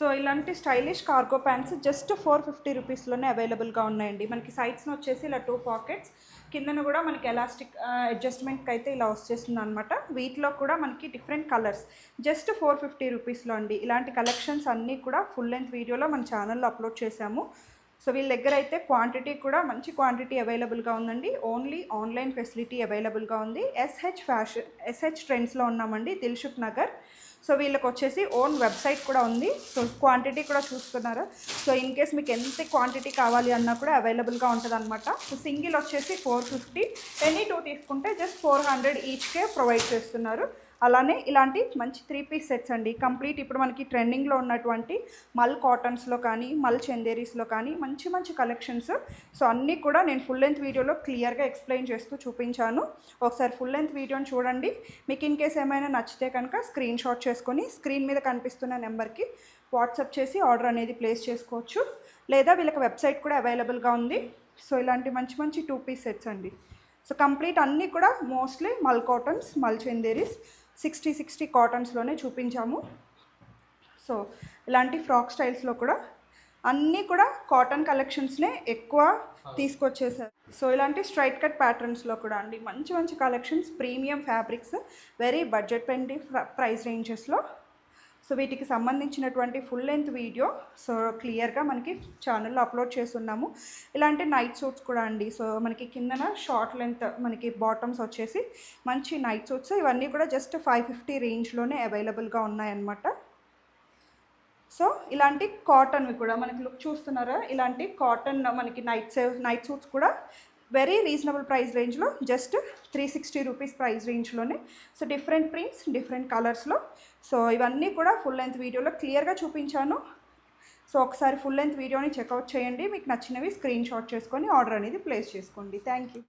So ఇలాంటి stylish cargo pants just 450 రూపీస్లోనే అవైలబుల్గా ఉన్నాయండి. మనకి సైడ్స్ని వచ్చేసి ఇలా 2 పాకెట్స్, కిందన కూడా మనకి ఎలాస్టిక్ అడ్జస్ట్మెంట్కి అయితే ఇలా వచ్చేస్తుంది అనమాట. వీటిలో కూడా మనకి డిఫరెంట్ కలర్స్ జస్ట్ 450 రూపీస్లో అండి. ఇలాంటి కలెక్షన్స్ అన్నీ కూడా ఫుల్ లెంత్ వీడియోలో మన ఛానల్లో అప్లోడ్ చేశాము. సో వీళ్ళ దగ్గర అయితే క్వాంటిటీ కూడా మంచి క్వాంటిటీ అవైలబుల్గా ఉందండి. ఓన్లీ ఆన్లైన్ ఫెసిలిటీ అవైలబుల్గా ఉంది. ఎస్హెచ్ ట్రెండ్స్లో ఉన్నామండి, దిల్షుక్ నగర్. సో వీళ్ళకి వచ్చేసి ఓన్ వెబ్సైట్ కూడా ఉంది. సో క్వాంటిటీ కూడా చూసుకున్నారు. సో ఇన్ కేస్ మీకు ఎంత క్వాంటిటీ కావాలి అన్నా కూడా అవైలబుల్గా ఉంటుంది అనమాట. సో సింగిల్ వచ్చేసి 450, ఎనీ 2 తీసుకుంటే జస్ట్ 400 ఈచ్కే ప్రొవైడ్ చేస్తున్నారు. అలానే ఇలాంటి మంచి 3 పీస్ సెట్స్ అండి. కంప్లీట్ ఇప్పుడు మనకి ట్రెండింగ్లో ఉన్నటువంటి మల్ కాటన్స్లో కానీ మల్ చందేరీస్లో కానీ మంచి మంచి కలెక్షన్స్. సో అన్నీ కూడా నేను ఫుల్ లెంత్ వీడియోలో క్లియర్గా ఎక్స్ప్లెయిన్ చేస్తూ చూపించాను. ఒకసారి ఫుల్ లెంత్ వీడియోని చూడండి. మీకు ఇన్ కేస్ ఏమైనా నచ్చితే కనుక స్క్రీన్ షాట్ చేసుకొని స్క్రీన్ మీద కనిపిస్తున్న నెంబర్కి వాట్సాప్ చేసి ఆర్డర్ అనేది ప్లేస్ చేసుకోవచ్చు. లేదా వీళ్ళకి వెబ్సైట్ కూడా అవైలబుల్గా ఉంది. సో ఇలాంటి మంచి మంచి 2 పీస్ సెట్స్ అండి. సో కంప్లీట్ అన్నీ కూడా మోస్ట్లీ మల్ కాటన్స్, మల్ చందేరీస్ 60 కాటన్స్లోనే చూపించాము. సో ఇలాంటి ఫ్రాక్ స్టైల్స్లో కూడా అన్నీ కూడా కాటన్ కలెక్షన్స్నే ఎక్కువ తీసుకొచ్చేసారు. సో ఇలాంటి స్ట్రైట్ కట్ ప్యాటర్న్స్లో కూడా అండి మంచి మంచి collections, premium fabrics, very budget friendly price రేంజెస్లో. సో వీటికి సంబంధించినటువంటి ఫుల్ లెంత్ వీడియో సో క్లియర్గా మనకి ఛానల్లో అప్లోడ్ చేస్తున్నాము. ఇలాంటి నైట్ సూట్స్ కూడా అండి. సో మనకి కిందన షార్ట్ లెంత్ మనకి బాటమ్స్ వచ్చేసి మంచి నైట్ సూట్స్, ఇవన్నీ కూడా జస్ట్ 550 రేంజ్లోనే అవైలబుల్గా ఉన్నాయన్నమాట. సో ఇలాంటి కాటన్వి కూడా మనకి లుక్ చూస్తున్నారా, ఇలాంటి కాటన్ మనకి నైట్ సూట్స్ కూడా వెరీ రీజనబుల్ ప్రైస్ రేంజ్లో జస్ట్ 360 రూపీస్ ప్రైస్ రేంజ్లోనే. సో డిఫరెంట్ ప్రింట్స్, డిఫరెంట్ కలర్స్లో. సో ఇవన్నీ కూడా ఫుల్ లెంత్ వీడియోలో క్లియర్గా చూపించాను. సో ఒకసారి ఫుల్ లెంత్ వీడియోని చెక్అవుట్ చేయండి. మీకు నచ్చినవి స్క్రీన్ షాట్ చేసుకొని ఆర్డర్ అనేది ప్లేస్ చేసుకోండి. Thank you.